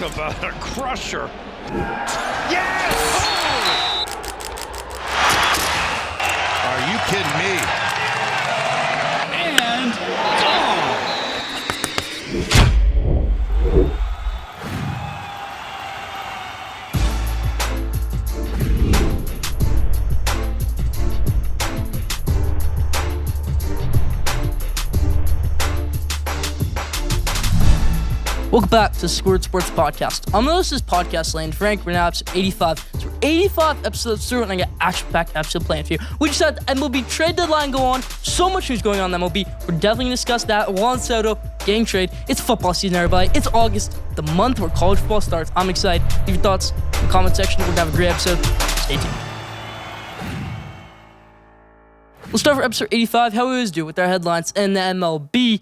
Talk about a crusher. Yes! Oh! Are you kidding me? And gone. Welcome back to Schoolyard Sports Podcast. I'm the host of this podcast, Lane Frank. We're now episode 85. So we're 85 episodes through, and I got action-packed episode planned for you. We just had the MLB Trade Deadline go on. So much news going on in the MLB. We're definitely going to discuss that. Juan Soto getting traded. It's football season, everybody. It's August, the month where college football starts. I'm excited. Leave your thoughts in the comment section. We're going to have a great episode. Stay tuned. We'll start for episode 85. How we always do with our headlines in the MLB.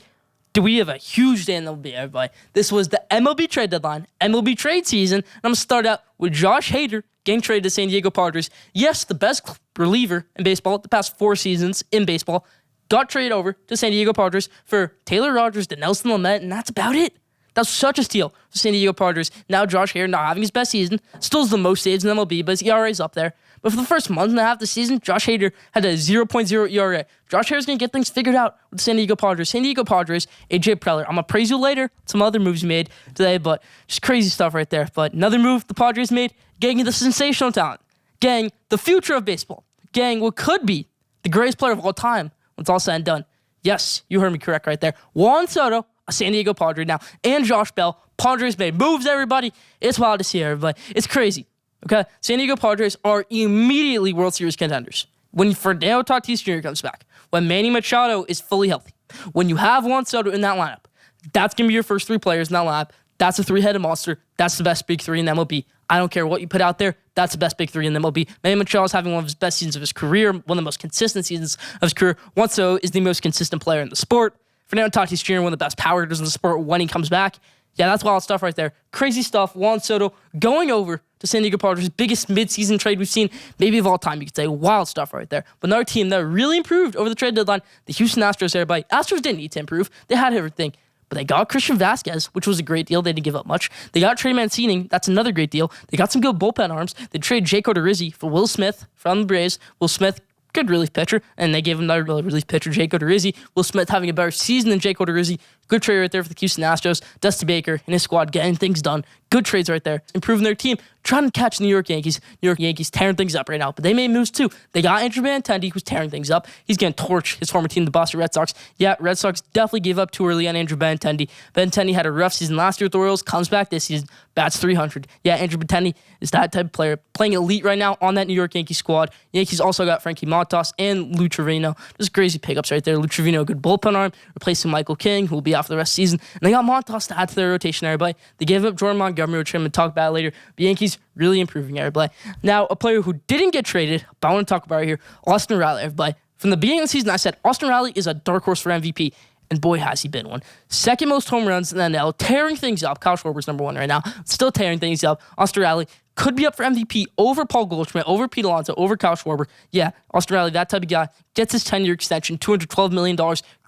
We have a huge day in MLB, everybody. This was the MLB Trade Deadline, MLB trade season, and I'm going to start out with Josh Hader getting traded to San Diego Padres. Yes, the best reliever in baseball the past 4 seasons in baseball got traded over to San Diego Padres for Taylor Rogers, Dinelson Lamet, and that's about it. That's such a steal for San Diego Padres. Now Josh Hader not having his best season, still has the most saves in MLB, but his ERA is up there. But for the first month and a half of the season, Josh Hader had a 0.0 ERA. Josh Hader's going to get things figured out with the San Diego Padres. San Diego Padres, AJ Preller. I'm going to praise you later. Some other moves you made today, but just crazy stuff right there. But another move the Padres made, getting the sensational talent. Getting the future of baseball. Getting what could be the greatest player of all time when it's all said and done. Yes, you heard me correct right there. Juan Soto, a San Diego Padre now, and Josh Bell. Padres made moves, everybody. It's wild to see, everybody. It's crazy. Okay, San Diego Padres are immediately World Series contenders. When Fernando Tatis Jr. comes back, when Manny Machado is fully healthy, when you have Juan Soto in that lineup, that's going to be your first 3 players in that lineup. That's a 3-headed monster. That's the best big 3 in the MLB. I don't care what you put out there. That's the best big 3 in the MLB. Manny Machado is having one of his best seasons of his career, one of the most consistent seasons of his career. Juan Soto is the most consistent player in the sport. Fernando Tatis Jr., one of the best power hitters in the sport when he comes back. Yeah, that's wild stuff right there. Crazy stuff. Juan Soto going over to San Diego Padres, biggest midseason trade we've seen, maybe of all time. You could say wild stuff right there. But another team that really improved over the trade deadline, the Houston Astros, everybody. Astros didn't need to improve. They had everything. But they got Christian Vasquez, which was a great deal. They didn't give up much. They got Trey Mancini. That's another great deal. They got some good bullpen arms. They traded Jake Odorizzi for Will Smith from the Braves. Will Smith, good relief pitcher, and they gave him another relief pitcher, Jake Odorizzi. Will Smith having a better season than Jake Odorizzi. Good trade right there for the Houston Astros. Dusty Baker and his squad getting things done. Good trades right there. Improving their team. Trying to catch the New York Yankees. New York Yankees tearing things up right now. But they made moves too. They got Andrew Benintendi, who's tearing things up. He's going to torch his former team, the Boston Red Sox. Yeah, Red Sox definitely gave up too early on Andrew Benintendi. Benintendi had a rough season last year with the Royals. Comes back this season. Bats 300. Yeah, Andrew Benintendi is that type of player. Playing elite right now on that New York Yankees squad. Yankees also got Frankie Montas and Lou Trevino. Just crazy pickups right there. Lou Trevino, a good bullpen arm. Replacing Michael King, who will be out for the rest of the season. And they got Montas to add to their rotation, everybody. They gave up Jordan Montgomery, which I'm going to talk about later. The Yankees really improving, everybody. Now, a player who didn't get traded, but I want to talk about right here, Austin Riley, everybody. From the beginning of the season, I said Austin Riley is a dark horse for MVP, and boy, has he been one. Second most home runs in the NL, tearing things up. Kyle Schwarber's number 1 right now, still tearing things up. Austin Riley could be up for MVP over Paul Goldschmidt, over Pete Alonso, over Kyle Schwarber. Yeah, Austin Riley, that type of guy, gets his 10-year extension, $212 million.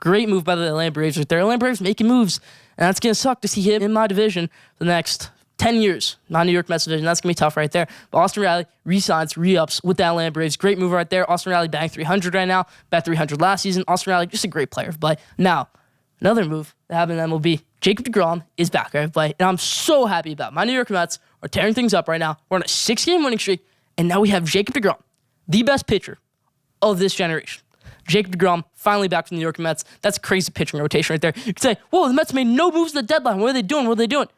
Great move by the Atlanta Braves right there. Atlanta Braves making moves, and that's going to suck to see him in my division for the next 10 years. Not New York Mets division. That's going to be tough right there. But Austin Riley re-signs, re-ups with the Atlanta Braves. Great move right there. Austin Riley batting 300 right now. Bat 300 last season. Austin Riley, just a great player. But now, another move that happened in MLB. Jacob deGrom is back, everybody. And I'm so happy about it. My New York Mets are tearing things up right now. We're on a 6-game winning streak. And now we have Jacob deGrom, the best pitcher of this generation. Jacob deGrom finally back from the New York Mets. That's a crazy pitching rotation right there. You could say, whoa, the Mets made no moves at the deadline. What are they doing? What are they doing?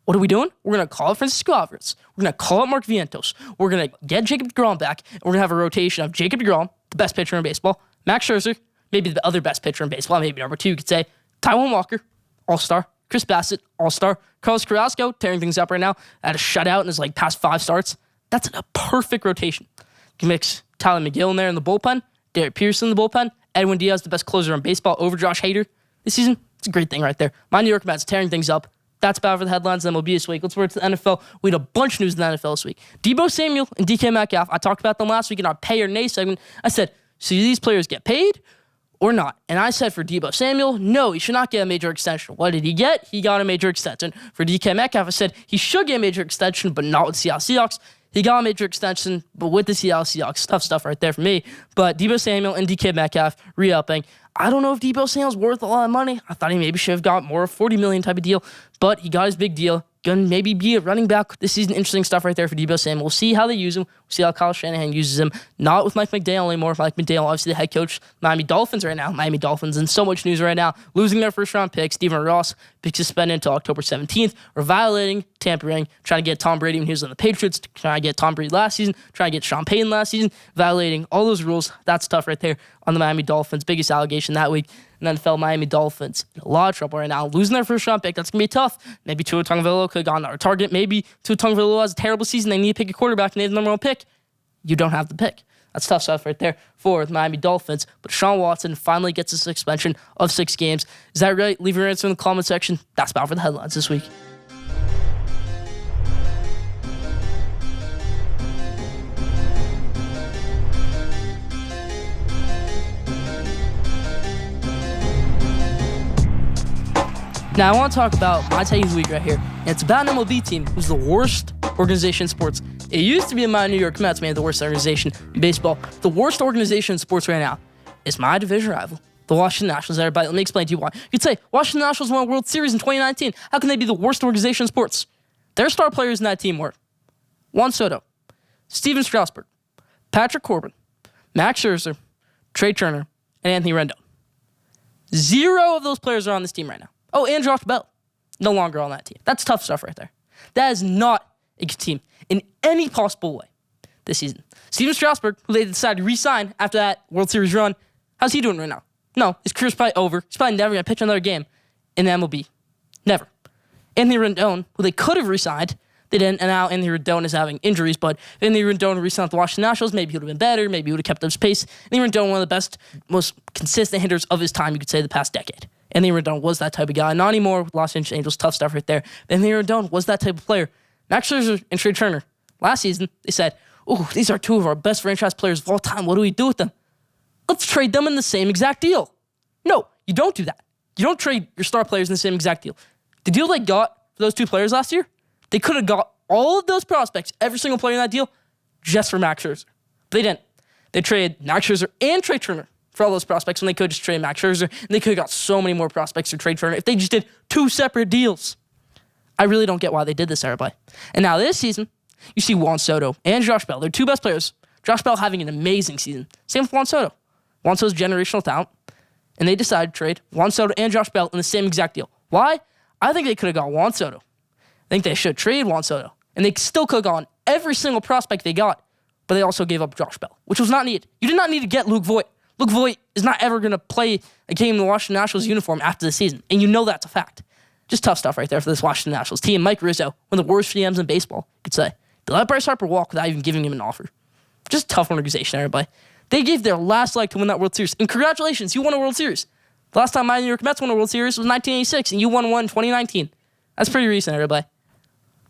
What are we doing? We're going to call up Francisco Alvarez. We're going to call up Mark Vientos. We're going to get Jacob deGrom back, and we're going to have a rotation of Jacob deGrom, the best pitcher in baseball, Max Scherzer, maybe the other best pitcher in baseball, maybe number 2, you could say, Taijuan Walker, all-star, Chris Bassett, all-star, Carlos Carrasco, tearing things up right now, had a shutout in his past 5 starts. That's a perfect rotation. You can mix Tyler McGill in there in the bullpen, Derek Pearson in the bullpen, Edwin Diaz, the best closer in baseball, over Josh Hader this season. It's a great thing right there. My New York Mets tearing things up. That's about for the headlines in MLB this week. Let's move to the NFL. We had a bunch of news in the NFL this week. Deebo Samuel and DK Metcalf, I talked about them last week in our Pay or Nay segment. I said, so do these players get paid, or not. And I said for Deebo Samuel, no, he should not get a major extension. What did he get? He got a major extension. For DK Metcalf, I said he should get a major extension, but not with Seattle Seahawks. He got a major extension, but with the Seattle Seahawks. Tough stuff right there for me. But Deebo Samuel and DK Metcalf re-upping. I don't know if Deebo Samuel's worth a lot of money. I thought he maybe should have got more, $40 million type of deal, but he got his big deal. Gonna maybe be a running back this season. Interesting stuff right there for Deebo Samuel. We'll see how they use him. We'll see how Kyle Shanahan uses him. Not with Mike McDaniel anymore. Mike McDaniel, obviously the head coach, Miami Dolphins right now. Miami Dolphins in so much news right now. Losing their first-round pick. Stephen Ross pick suspended until October 17th. Or violating, tampering, trying to get Tom Brady when he was on the Patriots. Trying to get Tom Brady last season. Trying to get Sean Payton last season. Violating all those rules. That's tough right there on the Miami Dolphins. Biggest allegation that week. And then fell Miami Dolphins in a lot of trouble right now. Losing their first round pick, that's going to be tough. Maybe Tua Tagovailoa could have gone to our target. Maybe Tua Tagovailoa has a terrible season. They need to pick a quarterback and they have the number one pick. You don't have the pick. That's tough stuff right there for the Miami Dolphins. But Deshaun Watson finally gets a suspension of 6 games. Is that right? Leave your answer in the comment section. That's about for the headlines this week. Now, I want to talk about my take of the week right here. And it's about an MLB team who's the worst organization in sports. It used to be my New York Mets, made the worst organization in baseball. The worst organization in sports right now is my division rival, the Washington Nationals. Everybody, let me explain to you why. You could say, Washington Nationals won a World Series in 2019. How can they be the worst organization in sports? Their star players in that team were Juan Soto, Steven Strasburg, Patrick Corbin, Max Scherzer, Trey Turner, and Anthony Rendon. 0 of those players are on this team right now. Oh, and Josh Bell, no longer on that team. That's tough stuff right there. That is not a good team in any possible way this season. Steven Strasburg, who they decided to re-sign after that World Series run, how's he doing right now? No, his career's probably over. He's probably never going to pitch another game in the MLB. Never. Anthony Rendon, who they could have re-signed, they didn't, and now Anthony Rendon is having injuries, but if Anthony Rendon re-signed with the Washington Nationals, maybe he would have been better, maybe he would have kept up his pace. Anthony Rendon, one of the best, most consistent hitters of his time, you could say, the past decade. Anthony Rendon was that type of guy. Not anymore with Los Angeles Angels. Tough stuff right there. But Anthony Rendon was that type of player. Max Scherzer and Trey Turner. Last season, they said, oh, these are 2 of our best franchise players of all time. What do we do with them? Let's trade them in the same exact deal. No, you don't do that. You don't trade your star players in the same exact deal. The deal they got for those 2 players last year, they could have got all of those prospects, every single player in that deal, just for Max Scherzer. But they didn't. They traded Max Scherzer and Trey Turner for all those prospects when they could just trade Max Scherzer, and they could have got so many more prospects for Trey Turner if they just did 2 separate deals. I really don't get why they did this, everybody. And now this season, you see Juan Soto and Josh Bell. They're 2 best players. Josh Bell having an amazing season. Same with Juan Soto. Juan Soto's generational talent. And they decided to trade Juan Soto and Josh Bell in the same exact deal. Why? I think they could have got Juan Soto. I think they should have traded Juan Soto. And they still could have gone every single prospect they got. But they also gave up Josh Bell, which was not needed. You did not need to get Luke Voit. Luke Voit is not ever going to play a game in the Washington Nationals uniform after the season. And you know that's a fact. Just tough stuff right there for this Washington Nationals team. Mike Rizzo, one of the worst GMs in baseball, you could say. They let Bryce Harper walk without even giving him an offer. Just tough organization, everybody. They gave their last leg to win that World Series. And congratulations, you won a World Series. The last time my New York Mets won a World Series was 1986, and you won one in 2019. That's pretty recent, everybody.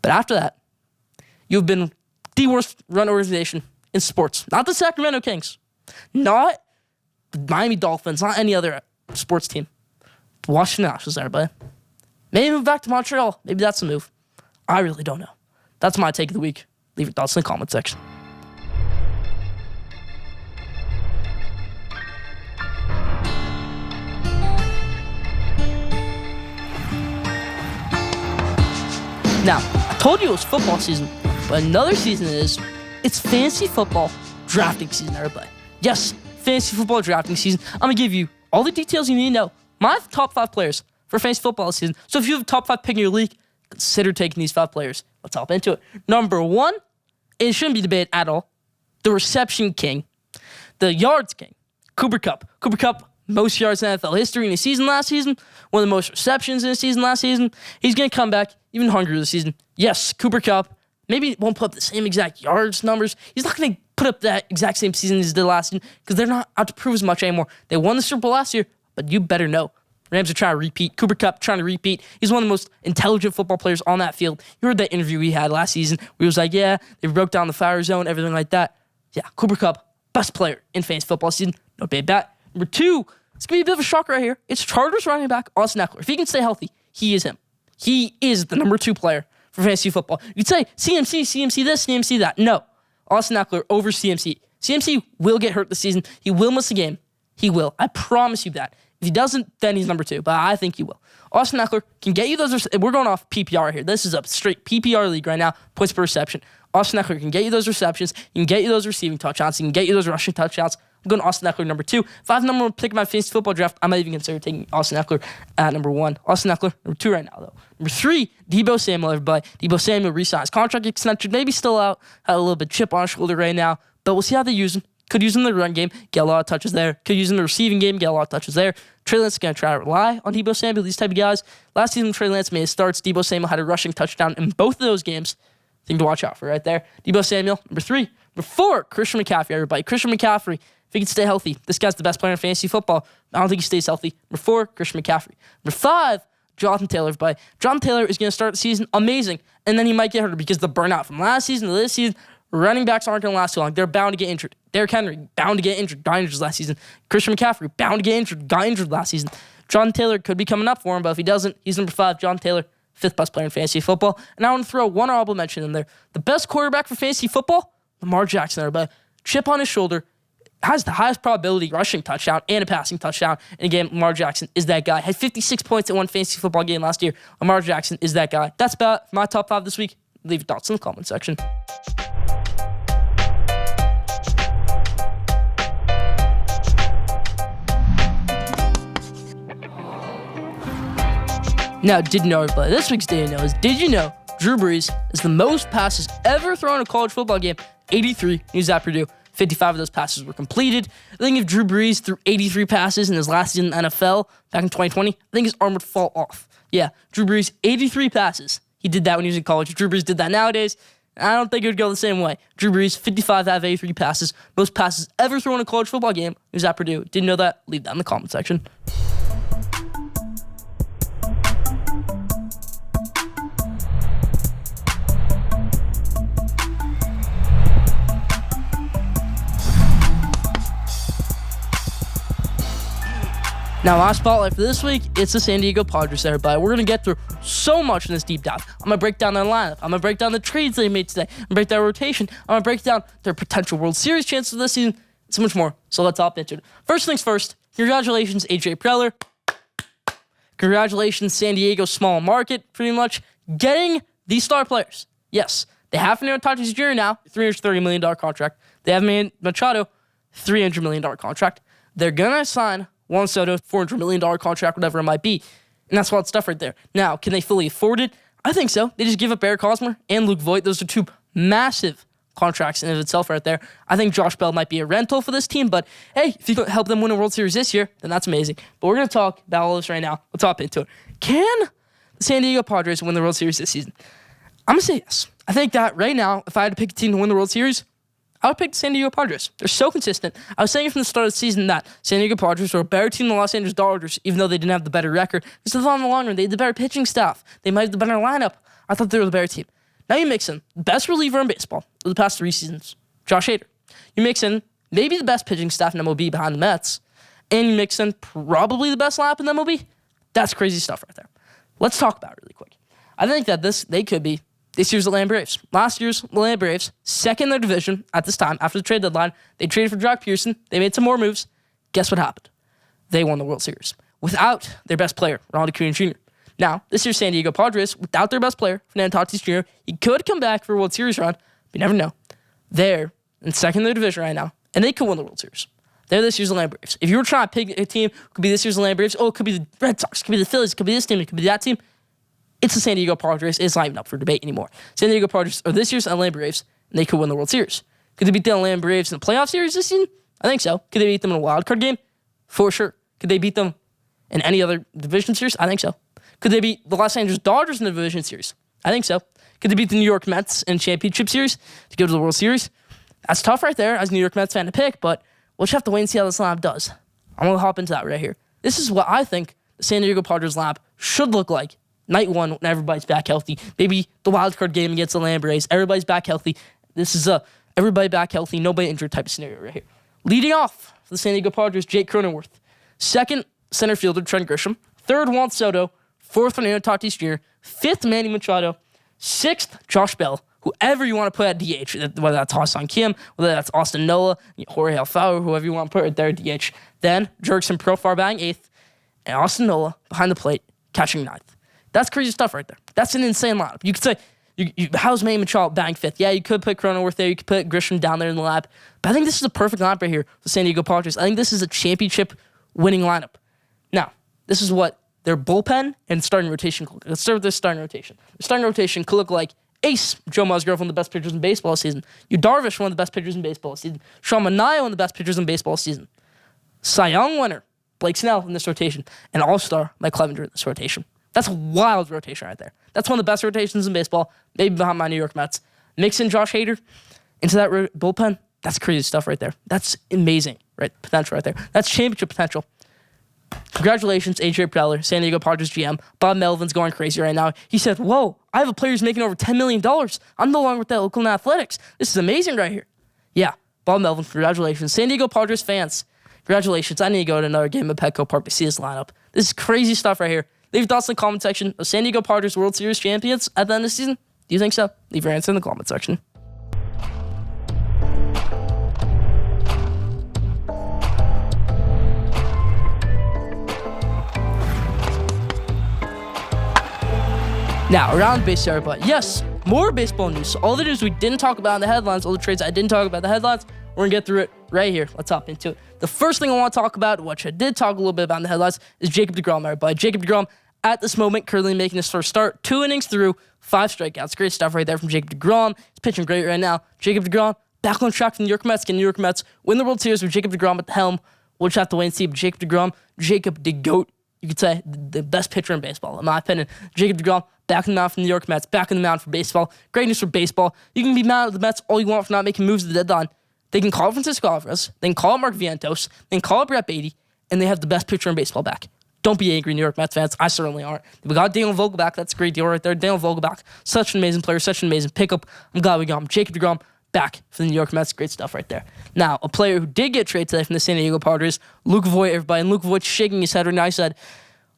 But after that, you've been the worst run organization in sports. Not the Sacramento Kings. Not the Miami Dolphins. Not any other sports team. The Washington Nationals, everybody. Maybe move back to Montreal. Maybe that's a move. I really don't know. That's my take of the week. Leave your thoughts in the comment section. Now, I told you it was football season, but another season it's fantasy football drafting season, everybody. Yes, fantasy football drafting season. I'm going to give you all the details you need to know. My top 5 players for fantasy football this season. So if you have a top 5 pick in your league, consider taking these 5 players. Let's hop into it. Number 1, it shouldn't be debated at all, the reception king, the yards king, Cooper Kupp. Cooper Kupp, most yards in NFL history in his season last season, one of the most receptions in his season last season. He's going to come back even hungrier this season. Yes, Cooper Kupp maybe won't put up the same exact yards numbers. He's not going to put up that exact same season as he did last season because they're not out to prove as much anymore. They won the Super Bowl last year, but you better know. Rams are trying to repeat. Cooper Kupp trying to repeat. He's one of the most intelligent football players on that field. You heard that interview he had last season where he was like, yeah, they broke down the fire zone, everything like that. Yeah, Cooper Kupp, best player in fantasy football season. No debate that. Number 2, It's going to be a bit of a shock right here. It's Chargers running back Austin Eckler. If he can stay healthy, he is him. He is the number 2 player for fantasy football. You'd say CMC this, CMC that. No. Austin Eckler over CMC. CMC will get hurt this season. He will miss a game. He will. I promise you that. If he doesn't, then he's number 2, but I think he will. Austin Eckler can get you those. We're going off PPR here. This is a straight PPR league right now, points per reception. Austin Eckler can get you those receptions. He can get you those receiving touchdowns. He can get you those rushing touchdowns. I'm going Austin Eckler number 2. If I have the number 1 pick in my fantasy football draft, I might even consider taking Austin Eckler at number 1. Austin Eckler, number 2 right now, though. Number 3, Deebo Samuel, everybody. Deebo Samuel re-signs. Contract extension, maybe still out. Had a little bit chip on his shoulder right now, but we'll see how they use him. Could use him in the run game, get a lot of touches there. Could use him in the receiving game, get a lot of touches there. Trey Lance is going to try to rely on Deebo Samuel, these type of guys. Last season, Trey Lance made his starts. Deebo Samuel had a rushing touchdown in both of those games. Thing to watch out for right there. Deebo Samuel, number 3. Number 4, Christian McCaffrey, everybody. Christian McCaffrey, if he can stay healthy, this guy's the best player in fantasy football. I don't think he stays healthy. Number 4, Christian McCaffrey. Number 5, Jonathan Taylor, everybody. Jonathan Taylor is going to start the season amazing, and then he might get hurt because the burnout from last season to this season, running backs aren't going to last too long. They're bound to get injured. Derrick Henry, bound to get injured, got injured last season. Christian McCaffrey, bound to get injured, got injured last season. Jonathan Taylor could be coming up for him, but if he doesn't, he's number 5, Jonathan Taylor, 5th best player in fantasy football. And I want to throw one honorable mention in there. The best quarterback for fantasy football, Lamar Jackson, everybody. Chip on his shoulder, has the highest probability rushing touchdown and a passing touchdown. And again, Lamar Jackson is that guy. Had 56 points in one fantasy football game last year. Lamar Jackson is that guy. That's about my top 5 this week. Leave your thoughts in the comment section. Now, did you know, everybody? This week's Did You Know is, did you know Drew Brees is the most passes ever thrown in a college football game? 83. He was at Purdue. 55 of those passes were completed. I think if Drew Brees threw 83 passes in his last season in the NFL back in 2020, I think his arm would fall off. Yeah, Drew Brees, 83 passes. He did that when he was in college. If Drew Brees did that nowadays, I don't think it would go the same way. Drew Brees, 55 out of 83 passes. Most passes ever thrown in a college football game. He was at Purdue. Didn't know that? Leave that in the comment section. Now, our spotlight for this week, it's the San Diego Padres, everybody. We're going to get through so much in this deep dive. I'm going to break down their lineup. I'm going to break down the trades they made today. I'm going to break down their rotation. I'm going to break down their potential World Series chances this season. So much more. So let's hop into it. First things first, congratulations, AJ Preller. Congratulations, San Diego small market, pretty much, getting these star players. Yes, they have Fernando Tatis Jr. now, $330 million contract. They have Machado, $300 million contract. They're going to sign Juan Soto, $400 million contract, whatever it might be. And that's wild stuff right there. Now, can they fully afford it? I think so. They just give up Eric Hosmer and Luke Voigt. Those are 2 massive contracts in and of itself right there. I think Josh Bell might be a rental for this team, but hey, if you can help them win a World Series this year, then that's amazing. But we're going to talk about all this right now. Let's hop into it. Can the San Diego Padres win the World Series this season? I'm going to say yes. I think that right now, if I had to pick a team to win the World Series, I would pick the San Diego Padres. They're so consistent. I was saying from the start of the season that San Diego Padres were a better team than the Los Angeles Dodgers, even though they didn't have the better record. Because in the long run, they had the better pitching staff. They might have the better lineup. I thought they were the better team. Now you mix in the best reliever in baseball of the past 3 seasons, Josh Hader. You mix in maybe the best pitching staff in MLB behind the Mets, and you mix in probably the best lineup in MLB. That's crazy stuff right there. Let's talk about it really quick. I think that they could be this year's Atlanta Braves. Last year's Atlanta Braves, second in their division at this time after the trade deadline. They traded for Jock Pearson. They made some more moves. Guess what happened? They won the World Series without their best player, Ronald Acuna Jr. Now, this year's San Diego Padres, without their best player, Fernando Tatis Jr., he could come back for a World Series run, but you never know. They're in second in their division right now, and they could win the World Series. They're this year's Atlanta Braves. If you were trying to pick a team, it could be this year's Atlanta Braves. Oh, it could be the Red Sox. It could be the Phillies. It could be this team. It could be that team. It's the San Diego Padres. It's not even up for debate anymore. San Diego Padres are this year's Atlanta Braves, and they could win the World Series. Could they beat the Atlanta Braves in the playoff series this season? I think so. Could they beat them in a wild card game? For sure. Could they beat them in any other division series? I think so. Could they beat the Los Angeles Dodgers in the division series? I think so. Could they beat the New York Mets in championship series to go to the World Series? That's tough right there as a New York Mets fan to pick, but we'll just have to wait and see how this lineup does. I'm going to hop into that right here. This is what I think the San Diego Padres lineup should look like night one when everybody's back healthy. Maybe the wild card game against the Atlanta Braves. Everybody's back healthy. This is a everybody back healthy, nobody injured type of scenario right here. Leading off for the San Diego Padres, Jake Cronenworth. Second, center fielder Trent Grisham. Third, Juan Soto. Fourth, Fernando Tatis Jr. Fifth, Manny Machado. Sixth, Josh Bell. Whoever you want to put at DH, whether that's Ha-Seong Kim, whether that's Austin Nola, Jorge Alfaro, whoever you want to put right there at DH. Then, Jurickson Profar batting 8th, and Austin Nola behind the plate, catching 9th. That's crazy stuff right there. That's an insane lineup. You could say, how's Manny Machado batting 5th? Yeah, you could put Cronenworth there. You could put Grisham down there in the lab. But I think this is a perfect lineup right here for the San Diego Padres. I think this is a championship-winning lineup. Now, this is what their bullpen and starting rotation could look like. Let's start with their starting rotation. Their starting rotation could look like Ace Joe Musgrove, one of the best pitchers in baseball this season. Yu Darvish, one of the best pitchers in baseball this season. Sean Manaea, one of the best pitchers in baseball this season. Cy Young winner Blake Snell in this rotation. And All-Star Mike Clevenger in this rotation. That's a wild rotation right there. That's one of the best rotations in baseball, maybe behind my New York Mets. Mix in Josh Hader into that bullpen. That's crazy stuff right there. That's amazing, right? Potential right there. That's championship potential. Congratulations, AJ Preller, San Diego Padres GM. Bob Melvin's going crazy right now. He said, whoa, I have a player who's making over $10 million. I'm no longer with that Oakland Athletics. This is amazing right here. Yeah, Bob Melvin, congratulations. San Diego Padres fans, congratulations. I need to go to another game at Petco Park to see this lineup. This is crazy stuff right here. Leave your thoughts in the comment section. Are San Diego Padres World Series champions at the end of the season? Do you think so? Leave your answer in the comment section. Now, around the base area, but yes, more baseball news. So all the news we didn't talk about in the headlines, all the trades I didn't talk about in the headlines, we're going to get through it right here. Let's hop into it. The first thing I want to talk about, which I did talk a little bit about in the headlines, is Jacob deGrom, everybody. Jacob deGrom, at this moment, currently making his first start. 2 innings through, 5 strikeouts. Great stuff right there from Jacob deGrom. He's pitching great right now. Jacob deGrom, back on track for the New York Mets. Can New York Mets win the World Series with Jacob deGrom at the helm? We'll just have to wait and see. But Jacob deGrom, Jacob DeGoat, you could say the best pitcher in baseball, in my opinion. Jacob deGrom, back in the mound for the New York Mets, back in the mound for baseball. Great news for baseball. You can be mad at the Mets all you want for not making moves at the deadline. They can call Francisco Alvarez. They can call Mark Vientos. They can call Brett Beatty. And they have the best pitcher in baseball back. Don't be angry, New York Mets fans. I certainly aren't. We got Daniel Vogelbach. That's a great deal right there. Daniel Vogelbach, such an amazing player, such an amazing pickup. I'm glad we got him. Jacob deGrom, back for the New York Mets. Great stuff right there. Now, a player who did get traded today from the San Diego Padres, Luke Voit, everybody. And Luke Voit shaking his head right now. He said,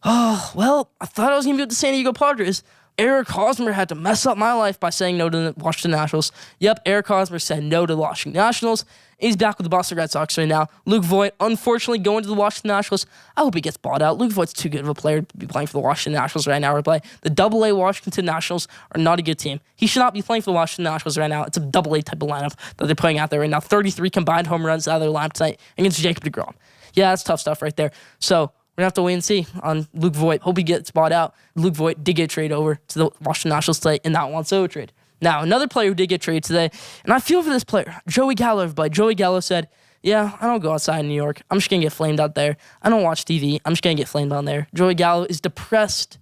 oh, well, I thought I was going to be with the San Diego Padres. Eric Hosmer had to mess up my life by saying no to the Washington Nationals. Yep, Eric Hosmer said no to the Washington Nationals. He's back with the Boston Red Sox right now. Luke Voit, unfortunately, going to the Washington Nationals. I hope he gets bought out. Luke Voigt's too good of a player to be playing for the Washington Nationals right now. The AA Washington Nationals are not a good team. He should not be playing for the Washington Nationals right now. It's a AA type of lineup that they're putting out there right now. 33 combined home runs out of their lineup tonight against Jacob deGrom. Yeah, that's tough stuff right there. So we're going to have to wait and see on Luke Voit. Hope he gets bought out. Luke Voit did get traded over to the Washington Nationals today in that Juan Soto trade. Now, another player who did get traded today, and I feel for this player, Joey Gallo, everybody. Joey Gallo said, yeah, I don't go outside in New York. I'm just going to get flamed out there. I don't watch TV. I'm just going to get flamed on there. Joey Gallo is depressed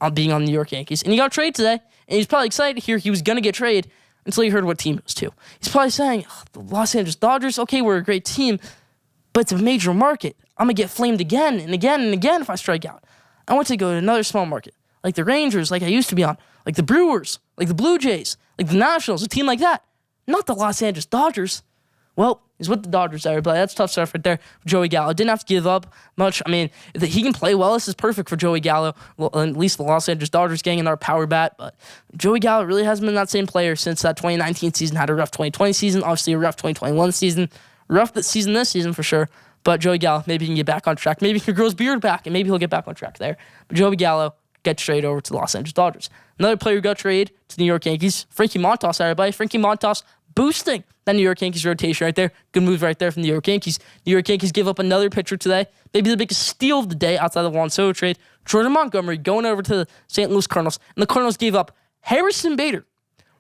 on being on the New York Yankees. And he got traded today, and he's probably excited to hear he was going to get traded until he heard what team it was to. He's probably saying, the Los Angeles Dodgers, okay, we're a great team, but it's a major market. I'm going to get flamed again and again and again if I strike out. I want to go to another small market, like the Rangers, like I used to be on, like the Brewers, like the Blue Jays, like the Nationals, a team like that. Not the Los Angeles Dodgers. Well, he's with the Dodgers, everybody. That's tough stuff right there for Joey Gallo. Didn't have to give up much. I mean, if he can play well, this is perfect for Joey Gallo. Well, at least the Los Angeles Dodgers getting another power bat. But Joey Gallo really hasn't been that same player since that 2019 season. Had a rough 2020 season, obviously a rough 2021 season. Rough this season for sure. But Joey Gallo, maybe he can get back on track. Maybe he can grow his beard back, and maybe he'll get back on track there. But Joey Gallo gets traded over to the Los Angeles Dodgers. Another player who got traded to the New York Yankees, Frankie Montas, everybody. Frankie Montas boosting that New York Yankees rotation right there. Good move right there from the New York Yankees. New York Yankees give up another pitcher today. Maybe the biggest steal of the day outside of the Juan Soto trade. Jordan Montgomery going over to the St. Louis Cardinals. And the Cardinals gave up Harrison Bader,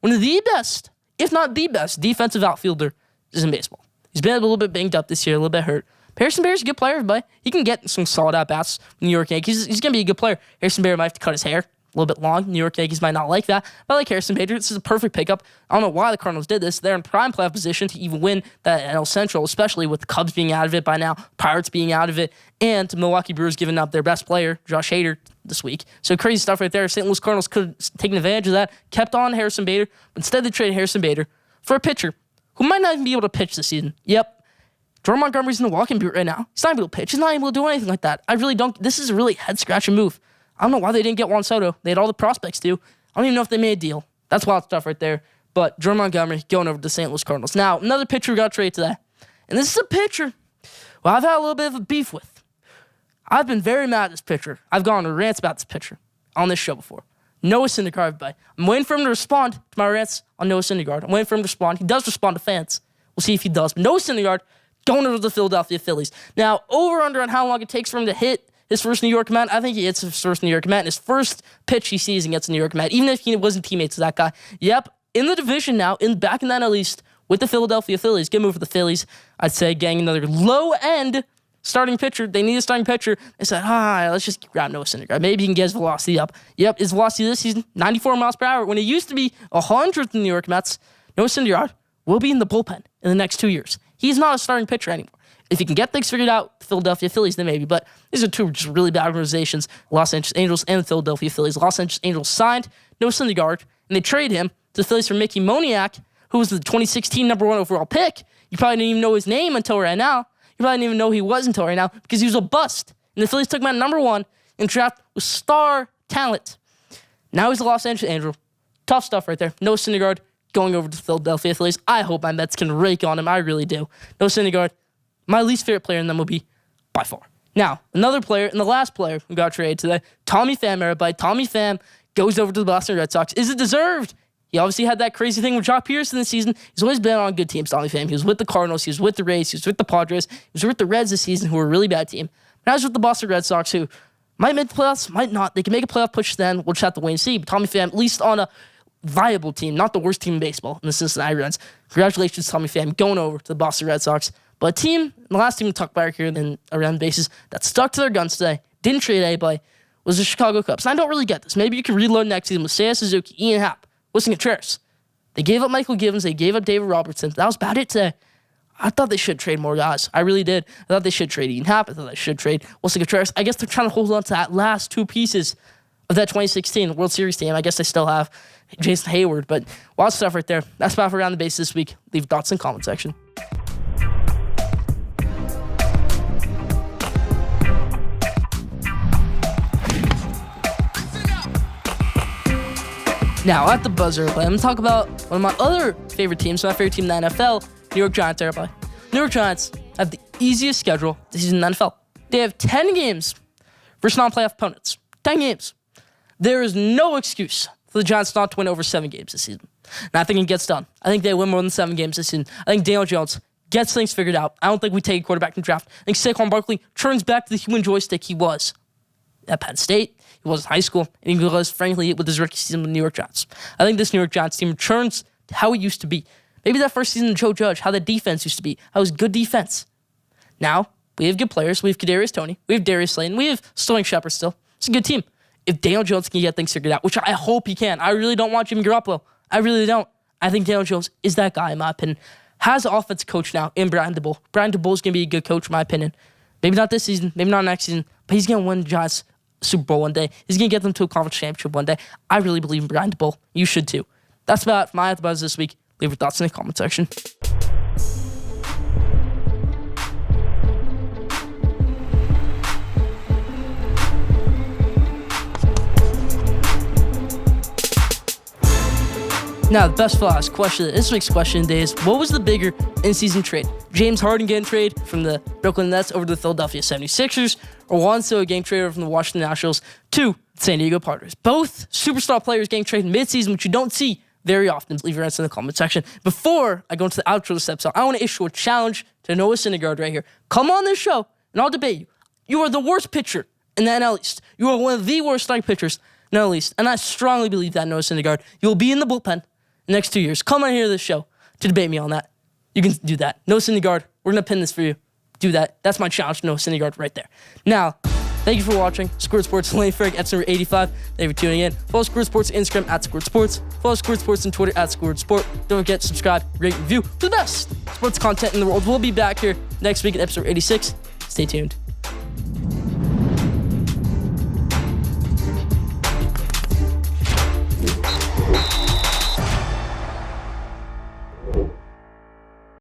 one of the best, if not the best, defensive outfielder in baseball. He's been a little bit banged up this year, a little bit hurt. Harrison Bader's a good player, everybody. He can get some solid at-bats from the New York Yankees. He's going to be a good player. Harrison Bader might have to cut his hair a little bit long. New York Yankees might not like that. But I like Harrison Bader. This is a perfect pickup. I don't know why the Cardinals did this. They're in prime playoff position to even win that NL Central, especially with the Cubs being out of it by now, Pirates being out of it, and Milwaukee Brewers giving up their best player, Josh Hader, this week. So crazy stuff right there. St. Louis Cardinals could have taken advantage of that, kept on Harrison Bader, but instead they traded Harrison Bader for a pitcher who might not even be able to pitch this season. Yep. Jordan Montgomery's in the walking boot right now. He's not able to pitch. He's not able to do anything like that. I really don't. This is a really head-scratching move. I don't know why they didn't get Juan Soto. They had all the prospects too. I don't even know if they made a deal. That's wild stuff right there. But Jordan Montgomery going over to the St. Louis Cardinals. Now, another pitcher got traded today. And this is a pitcher I've had a little bit of a beef with. I've been very mad at this pitcher. I've gone on rants about this pitcher on this show before. Noah Syndergaard, everybody. I'm waiting for him to respond to my rants on Noah Syndergaard. I'm waiting for him to respond. He does respond to fans. We'll see if he does. But Noah Syndergaard going over to the Philadelphia Phillies. Now, over-under on how long it takes for him to hit his first New York Met. I think he hits his first New York Met. And his first pitch he sees and gets a New York Met, even if he wasn't teammates with that guy. Yep, in the division now, back in the NL East with the Philadelphia Phillies. Good move for the Phillies. I'd say getting another low-end starting pitcher. They need a starting pitcher. They said, let's just grab Noah Syndergaard. Maybe he can get his velocity up. Yep, his velocity this season, 94 miles per hour. When it used to be 100 in the New York Mets, Noah Syndergaard will be in the bullpen in the next 2 years. He's not a starting pitcher anymore. If he can get things figured out, the Philadelphia Phillies, then maybe. But these are two just really bad organizations, Los Angeles Angels and the Philadelphia Phillies. Los Angeles Angels signed Noah Syndergaard, and they traded him to the Phillies for Mickey Moniak, who was the 2016 number 1 overall pick. You probably didn't even know his name until right now. You probably didn't even know who he was until right now because he was a bust. And the Phillies took him at number 1 in draft with star talent. Now he's a Los Angeles Angel. Tough stuff right there. Noah Syndergaard going over to the Philadelphia Phillies. I hope my Mets can rake on him. I really do. Noah Syndergaard, my least favorite player in the MLB by far. Now, another player, and the last player who got traded today, Tommy Pham, everybody. Tommy Pham goes over to the Boston Red Sox. Is it deserved? He obviously had that crazy thing with Jock Peterson this season. He's always been on good teams, Tommy Pham. He was with the Cardinals. He was with the Rays. He was with the Padres. He was with the Reds this season, who were a really bad team. Now he's with the Boston Red Sox, who might make the playoffs, might not. They can make a playoff push then. We'll just have to wait and see. But Tommy Pham, at least on a viable team, not the worst team in baseball in the Cincinnati Reds. Congratulations, Tommy Pham, going over to the Boston Red Sox. But a team, the last team to talk about here in around bases, that stuck to their guns today, didn't trade anybody, was the Chicago Cubs. And I don't really get this. Maybe you can reload next season with Seiya Suzuki, Ian Happ, Willson Contreras. They gave up Michael Givens. They gave up David Robertson. That was about it today. I thought they should trade more guys. I really did. I thought they should trade Ian Happ. I thought they should trade Willson Contreras. I guess they're trying to hold on to that last 2 pieces of that 2016 World Series team. I guess they still have Jason Hayward. But wild stuff right there. That's about for Around the Base this week. Leave thoughts in the comment section. Now, at the buzzer, I'm going to talk about one of my other favorite teams, my favorite team in the NFL, New York Giants, everybody. New York Giants have the easiest schedule this season in the NFL. They have 10 games versus non-playoff opponents. 10 games. There is no excuse for the Giants not to win over 7 games this season. And I think it gets done. I think they win more than 7 games this season. I think Daniel Jones gets things figured out. I don't think we take a quarterback in the draft. I think Saquon Barkley turns back to the human joystick he was at Penn State. He was in high school, and he was, frankly, with his rookie season with the New York Giants. I think this New York Giants team returns to how it used to be. Maybe that first season of Joe Judge, how the defense used to be. How it was good defense. Now, we have good players. We have Kadarius Toney. We have Darius Slayton. We have Sterling Shepard still. It's a good team. If Daniel Jones can get things figured out, which I hope he can. I really don't want Jimmy Garoppolo. I really don't. I think Daniel Jones is that guy, in my opinion. Has an offensive coach now in Brian Daboll. Brian Daboll is going to be a good coach, in my opinion. Maybe not this season. Maybe not next season. But he's going to win the Giants Super Bowl one day. He's going to get them to a conference championship one day. I really believe in Brian Daboll. You should too. That's about it for my At the Buzz this week. Leave your thoughts in the comment section. Now, the best last question, this week's question today is, what was the bigger in-season trade? James Harden getting traded from the Brooklyn Nets over to the Philadelphia 76ers, or Juan Soto getting traded from the Washington Nationals to San Diego Padres? Both superstar players getting traded mid-season, which you don't see very often. Leave your answer in the comment section. Before I go into the outro of this episode, I want to issue a challenge to Noah Syndergaard right here. Come on this show, and I'll debate you. You are the worst pitcher in the NL East. You are one of the worst starting pitchers in the NL East, and I strongly believe that, Noah Syndergaard. You will be in the bullpen the next 2 years. Come on here to this show to debate me on that. You can do that. Noah Syndergaard, we're going to pin this for you. Do that. That's my challenge to Noah Syndergaard right there. Now, thank you for watching. Squirt Sports, Lane Ferg, episode number 85. Thank you for tuning in. Follow Squirt Sports on Instagram at Squirt Sports. Follow Squirt Sports on Twitter at Squirt Sport. Don't forget to subscribe, rate, review for the best sports content in the world. We'll be back here next week at episode 86. Stay tuned.